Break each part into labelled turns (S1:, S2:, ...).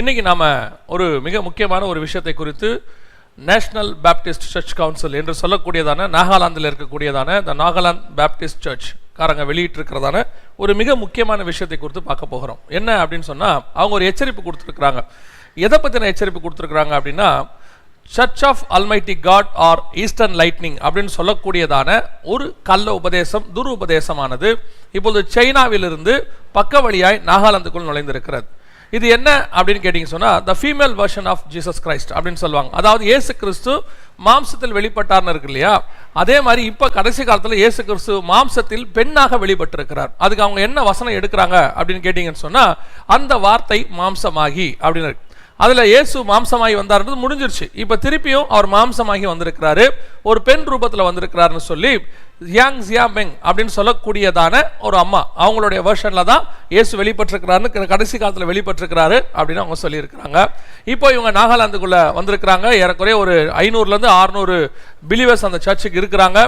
S1: இன்றைக்கி நாம் ஒரு மிக முக்கியமான ஒரு விஷயத்தை குறித்து நேஷனல் பேப்டிஸ்ட் சர்ச் கவுன்சில் என்று சொல்லக்கூடியதான நாகாலாந்தில் இருக்கக்கூடியதான இந்த நாகாலாந்து பேப்டிஸ்ட் சர்ச் காரங்க வெளியிட்டிருக்கிறதான ஒரு மிக முக்கியமான விஷயத்தை குறித்து பார்க்க போகிறோம். என்ன அப்படின்னு சொன்னால், அவங்க ஒரு எச்சரிப்பு கொடுத்துருக்குறாங்க. எதை பற்றின எச்சரிப்பு கொடுத்துருக்குறாங்க அப்படின்னா, church of almighty God or eastern lightning அப்படின்னு சொல்லக்கூடியதான ஒரு கள்ள உபதேசம், துரு உபதேசமானது இப்பொழுது சைனாவிலிருந்து பக்க வழியாய் நாகாலாந்துக்குள் நுழைந்திருக்கிறது. இது என்ன அப்படின்னு கேட்டீங்க சொன்னால், the female version of Jesus Christ அப்படின்னு சொல்லுவாங்க. அதாவது இயேசு கிறிஸ்து மாம்சத்தில் வெளிப்பட்டார்னு இருக்கு இல்லையா, அதே மாதிரி இப்போ கடைசி காலத்தில் இயேசு கிறிஸ்து மாம்சத்தில் பெண்ணாக வெளிப்பட்டிருக்கிறார். அதுக்கு அவங்க என்ன வசனம் எடுக்கிறாங்க அப்படின்னு கேட்டீங்கன்னு சொன்னால், அந்த வார்த்தை மாம்சமாகி அப்படின்னு இருக்கு. அதில் இயேசு மாம்சமாகி வந்தார்ன்றது முடிஞ்சிருச்சு. இப்போ திருப்பியும் அவர் மாம்சமாகி வந்திருக்கிறாரு, ஒரு பெண் ரூபத்தில் வந்திருக்கிறாருன்னு சொல்லி யாங் ஜியாமெங் அப்படின்னு சொல்லக்கூடியதான ஒரு அம்மா, அவங்களுடைய வெர்ஷனில் தான் இயேசு வெளிப்பட்டிருக்கிறாருன்னு கடைசி காலத்தில் வெளிப்பட்டிருக்கிறாரு அப்படின்னு அவங்க சொல்லியிருக்கிறாங்க. இப்போ இவங்க நாகாலாந்துக்குள்ளே வந்திருக்கிறாங்க. ஏறக்குறைய ஒரு 500லேருந்து 600 பிலீவர்ஸ் அந்த சர்ச்சுக்கு இருக்கிறாங்க.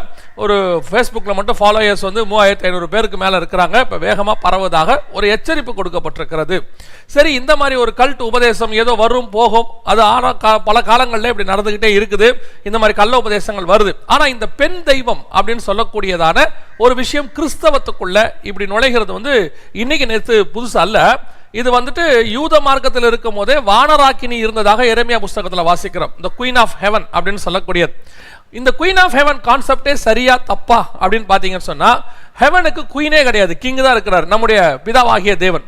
S1: ஒரு ஃபேஸ்புக்கில் மட்டும் ஃபாலோயர்ஸ் வந்து 3500 பேருக்கு மேலே இருக்கிறாங்க. இப்போ வேகமாக பரவுவதாக ஒரு எச்சரிப்பு கொடுக்கப்பட்டிருக்கிறது. சரி, இந்த மாதிரி ஒரு கல்ட் உபதேசம் ஏதோ வரும் போகும், அது ஆனால் பல காலங்களில் இப்படி நடந்துக்கிட்டே இருக்குது. இந்த மாதிரி கள்ள உபதேசங்கள் வருது. ஆனால் இந்த பெண் தெய்வம் அப்படின்னு சொல்லக்கூடியதான ஒரு விஷயம் கிறிஸ்தவத்துக்குள்ள இப்படி நுழைகிறது வந்து இன்னைக்கு நேற்று புதுசு அல்ல. இது வந்துட்டு யூத மார்க்கத்தில் இருக்கும் போதே வானராக்கினி இருந்ததாக எரேமியா புஸ்தகத்தில் வாசிக்கிறோம். இந்த குயின் ஆஃப் ஹெவன் அப்படின்னு சொல்லக்கூடியது. இந்த குயின் ஆஃப் ஹெவன் கான்செப்டே சரியா தப்பா அப்படின்னு பார்த்தீங்கன்னு சொன்னால், ஹெவனுக்கு குயினே கிடையாது, கிங் தான் இருக்கிறார், நம்முடைய பிதாவாகிய தேவன்.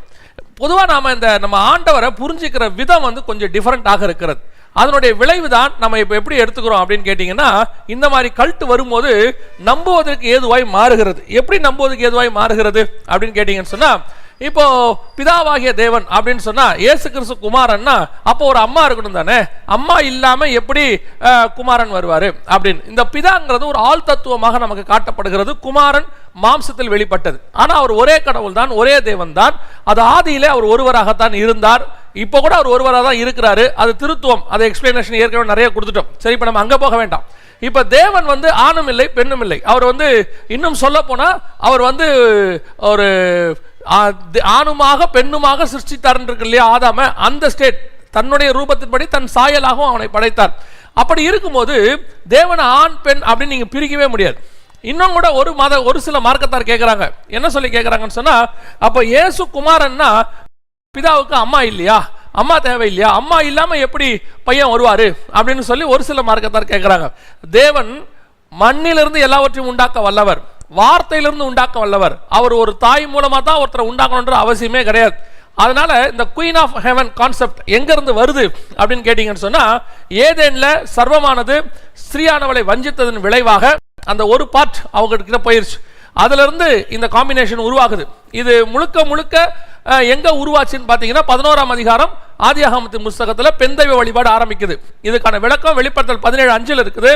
S1: பொதுவாக நாம் நம்ம ஆண்டவரை புரிஞ்சுக்கிற விதம் வந்து கொஞ்சம் டிஃபரெண்டாக இருக்கிறது. அதனுடைய விளைவு தான் நம்ம இப்போ எப்படி எடுத்துக்கிறோம் அப்படின்னு கேட்டிங்கன்னா, இந்த மாதிரி கல்ட் வரும்போது நம்புவதற்கு ஏதுவாய் மாறுகிறது. எப்படி நம்புவதற்கு ஏதுவாய் மாறுகிறது அப்படின்னு கேட்டிங்கன்னு சொன்னால், இப்போ பிதாவாகிய தேவன் அப்படின்னு சொன்னால் இயேசு கிறிஸ்து குமாரன்னா அப்போ ஒரு அம்மா இருக்கணும் தானே, அம்மா இல்லாமல் எப்படி குமாரன் வருவார் அப்படின்னு. இந்த பிதாங்கிறது ஒரு ஆள் தத்துவமாக நமக்கு காட்டப்படுகிறது. குமாரன் மாம்சத்தில் வெளிப்பட்டது. ஆனால் அவர் ஒரே கடவுள் தான், ஒரே தேவன் தான். அது ஆதியிலே அவர் ஒருவராகத்தான் இருந்தார். இப்போ கூட அவர் ஒருவராக தான் இருக்கிறாரு. அது திருத்துவம், அது எக்ஸ்பிளனேஷன் ஏற்கனவே நிறைய கொடுத்துட்டோம். சரி, இப்போ நம்ம அங்கே போக வேண்டாம். இப்போ தேவன் வந்து ஆணும் இல்லை பெண்ணும் இல்லை. அவர் வந்து இன்னும் சொல்ல போனால் அவர் வந்து ஒரு ஆணுமாக பெண்ணுமாக சிருஷ்டித்தார் இருக்கு இல்லையா ஆதாம, அந்த ஸ்டேட் தன்னுடைய ரூபத்தின்படி தன் சாயலாகவும் அவனை படைத்தார். அப்படி இருக்கும்போது தேவனை ஆண் பெண் அப்படின்னு நீங்கள் பிரிக்கவே முடியாது. இன்னும் கூட ஒரு சில மார்க்கத்தார் கேட்குறாங்க, என்ன சொல்லி கேட்குறாங்கன்னு சொன்னால், அப்போ இயேசு குமாரன்னா பிதாவுக்கு அம்மா இல்லையா, அம்மா தேவை இல்லையா, அம்மா இல்லாமல் எப்படி பையன் வருவார் அப்படின்னு சொல்லி ஒரு சில மார்க்கத்தார் கேட்குறாங்க. தேவன் மண்ணிலிருந்து எல்லாவற்றையும் உண்டாக்க வல்லவர், வார்த்தையிலிருந்து உண்டாக்க வல்லவர். அவர் ஒரு தாய் மூலமாக தான் ஒருத்தரை உண்டாக்கணுன்ற அவசியமே கிடையாது. அதனால இந்த குயின் ஆஃப் ஹெவன் கான்செப்ட் எங்கிருந்து வருது அப்படின்னு கேட்டீங்கன்னு சொன்னா, ஏதேன்ல சர்வமானது ஸ்திரீயானவளை வஞ்சித்ததன் விளைவாக அந்த ஒரு பார்ட் அவங்க கிட்ட போயிருச்சு. அதுல இருந்து இந்த காம்பினேஷன் உருவாகுது. இது முழுக்க முழுக்க எங்க உருவாச்சுன்னு பார்த்தீங்கன்னா, 11ஆம் அதிகாரம் ஆதியாகமத்தின் புஸ்தகத்தில் பெண் தெய்வ வழிபாடு ஆரம்பிக்குது. இதுக்கான விளக்கம் வெளிப்படுத்தல் 17:5 இருக்குது.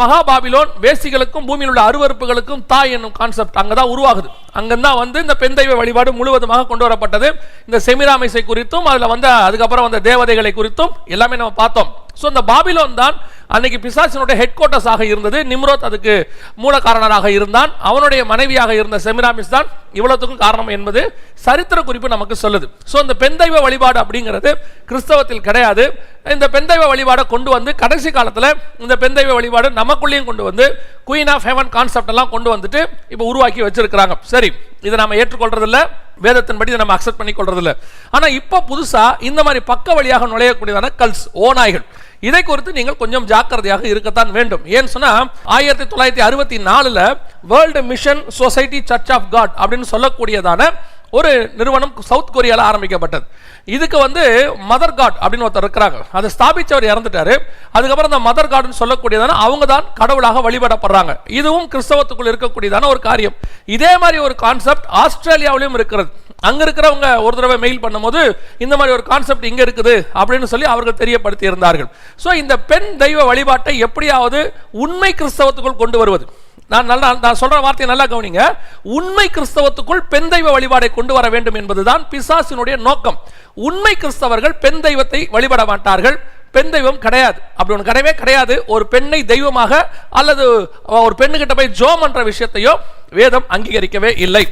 S1: மகாபாபிலோன் வேசிகளுக்கும் பூமியில் உள்ள அருவருப்புகளுக்கும் தாய் என்னும் கான்செப்ட் அங்கதான் உருவாகுது. அங்கதான் வந்து இந்த பெண் தெய்வ வழிபாடு முழுவதுமாக கொண்டு வரப்பட்டது. இந்த செமிராமிசை குறித்தும் அதுல வந்து அதுக்கப்புறம் வந்த தேவதைகளை குறித்தும் எல்லாமே நம்ம பார்த்தோம். ஸோ இந்த பாபிலோன் தான் அன்னைக்கு பிசாசினுடைய ஹெட் குவார்ட்டர்ஸ் ஆக இருந்தது. நிம்ரோத் அதுக்கு மூல காரணராக இருந்தான். அவனுடைய மனைவியாக இருந்த செமிராமிஸ் தான் இவ்வளவுக்கும் காரணம் என்பது சரித்திர குறிப்பு நமக்கு சொல்லுது. ஸோ இந்த பெண் தெய்வ வழிபாடு அப்படிங்கிறது கிறிஸ்தவத்தில் கிடையாது. இந்த பெண் தெய்வ வழிபாடை கொண்டு வந்து கடைசி காலத்தில் இந்த பெண் தெய்வ வழிபாடு நமக்குள்ளேயும் கொண்டு வந்து குயின் ஆஃப் ஹெவன் கான்செப்ட் எல்லாம் கொண்டு வந்துட்டு இப்போ உருவாக்கி வச்சிருக்கிறாங்க. சரி, இதை நம்ம ஏற்றுக்கொள்றதில்ல, வேதத்தின்படி நம்ம அக்செப்ட் பண்ணி கொள்றதில்ல. ஆனால் இப்போ புதுசா இந்த மாதிரி பக்க வழியாக நுழையக்கூடியதான கல்ஸ், ஓநாய்கள், இதை குறித்து நீங்கள் கொஞ்சம் ஜாக்கிரதையாக இருக்கத்தான் வேண்டும். ஏன்னு சொன்னா 1964 world mission society church of God அப்படின்னு சொல்லக்கூடியதான ஒரு நிறுவனம் சவுத் கொரியால ஆரம்பிக்கப்பட்டது. இதுக்கு வந்து மதர் காட் அப்படின்னு ஒருத்தர் இருக்கிறாங்க. அதை ஸ்தாபிச்சவர் இறந்துட்டாரு. அதுக்கப்புறம் அந்த மதர் காட்னு சொல்லக்கூடியதான அவங்க தான் கடவுளாக வழிபடப்படுறாங்க. இதுவும் கிறிஸ்தவத்துக்குள் இருக்கக்கூடியதான ஒரு காரியம். இதே மாதிரி ஒரு கான்செப்ட் ஆஸ்திரேலியாவிலும் இருக்கிறது. அங்க இருக்கிறவங்க ஒரு தடவை மெயில் பண்ணும்போது இந்த மாதிரி ஒரு கான்செப்ட் இங்க இருக்குது அப்படின்னு சொல்லி அவர்கள் தெரியப்படுத்தி இருந்தார்கள். ஸோ இந்த பெண் தெய்வ வழிபாட்டை எப்படியாவது உண்மை கிறிஸ்தவத்துக்குள் கொண்டு வருவது, நான் சொல்ற வார்த்தையை நல்லா கவனிங்க, உண்மை கிறிஸ்தவத்துக்குள் பெண் தெய்வ வழிபாடை கொண்டு வர வேண்டும் என்பதுதான் பிசாசினுடைய நோக்கம். உண்மை கிறிஸ்தவர்கள் பெண் தெய்வத்தை வழிபட மாட்டார்கள். பெண் தெய்வம் கிடையாது, அப்படி ஒன்று கிடையவே கிடையாது. ஒரு பெண்ணை தெய்வமாக அல்லது ஒரு பெண்ணுகிட்ட போய் ஜோம் என்ற விஷயத்தையோ வேதம் அங்கீகரிக்கவே இல்லை.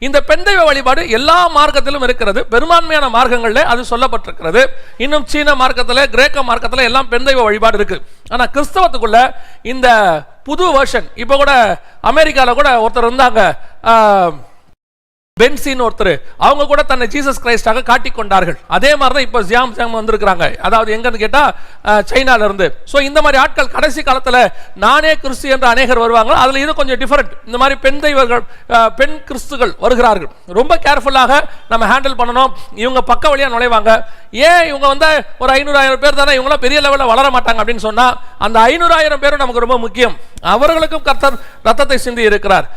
S1: இந்த பெண் தெய்வ வழிபாடு எல்லா மார்க்கத்திலும் இருக்கிறது, பெரும்பான்மையான மார்க்கங்களில் அது சொல்லப்பட்டிருக்கிறது. இன்னும் சீன மார்க்கத்தில், கிரேக்க மார்க்கத்தில் எல்லாம் பெண் தெய்வ வழிபாடு இருக்கு. ஆனால் கிறிஸ்தவத்துக்குள்ள இந்த புது வெர்ஷன், இப்போ கூட அமெரிக்காவில் கூட ஒருத்தர் இருந்தாங்க, பென்சின் ஒருத்தர், அவங்க கூட தன்னை ஜீசஸ் கிரைஸ்டாக காட்டிக் கொண்டார்கள். அதே மாதிரி தான் இப்போ ஜியாம் வந்திருக்கிறாங்க, அதாவது எங்கன்னு கேட்டா சைனால இருந்து. ஸோ இந்த மாதிரி ஆட்கள் கடைசி காலத்தில் நானே கிறிஸ்து என்ற அநேகர் வருவாங்க. அதில் இது கொஞ்சம் டிஃபரெண்ட். இந்த மாதிரி பெண் தெய்வங்கள், பெண் கிறிஸ்துகள் வருகிறார்கள். ரொம்ப கேர்ஃபுல்லாக நம்ம ஹேண்டில் பண்ணணும். இவங்க பக்க வழியாக நுழைவாங்க. ஏன் இவங்க வந்து ஒரு 500,000 பேர் தானே, இவங்களாம் பெரிய லெவலில் வளர மாட்டாங்க அப்படின்னு சொன்னா, அந்த 500,000 பேரும் நமக்கு ரொம்ப முக்கியம். அவர்களுக்கும் கர்த்தர் ரத்தத்தை சிந்தி இருக்கிறார்.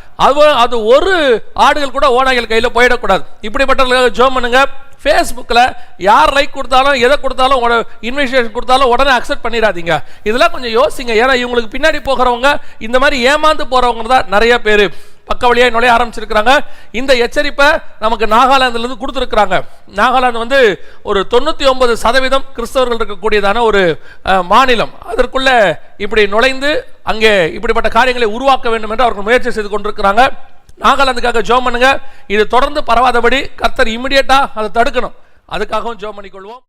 S1: அது ஒரு ஆடுகள் கூட ஓநாய்கள் கையில் போயிடக்கூடாது. இப்படிப்பட்ட ஜெபம் பண்ணுங்க. ஃபேஸ்புக்கில் யார் லைக் கொடுத்தாலும், எதை கொடுத்தாலும், இன்விடேஷன் கொடுத்தாலும் உடனே அக்செப்ட் பண்ணிடாதீங்க. இதெல்லாம் கொஞ்சம் யோசிங்க. ஏன்னா இவங்களுக்கு பின்னாடி போகிறவங்க இந்த மாதிரி ஏமாந்து போறவங்க தான் நிறைய பேர் பக்க வழியாக நுழைய ஆரம்பிச்சிருக்கிறாங்க. இந்த எச்சரிப்பை நமக்கு நாகாலாந்துலேருந்து கொடுத்துருக்குறாங்க. நாகாலாந்து வந்து ஒரு 99% கிறிஸ்தவர்கள் இருக்கக்கூடியதான ஒரு மாநிலம். அதற்குள்ள இப்படி நுழைந்து அங்கே இப்படிப்பட்ட காரியங்களை உருவாக்க வேண்டும் என்று அவர்கள் முயற்சி செய்து கொண்டிருக்கிறாங்க. நாகாலாந்துக்காக ஜெபம் பண்ணுங்க. இது தொடர்ந்து பரவாதபடி கர்த்தர் இமிடியேட்டா அதை தடுக்கணும். அதுக்காகவும் ஜெபம் பண்ணிக்கொள்வோம்.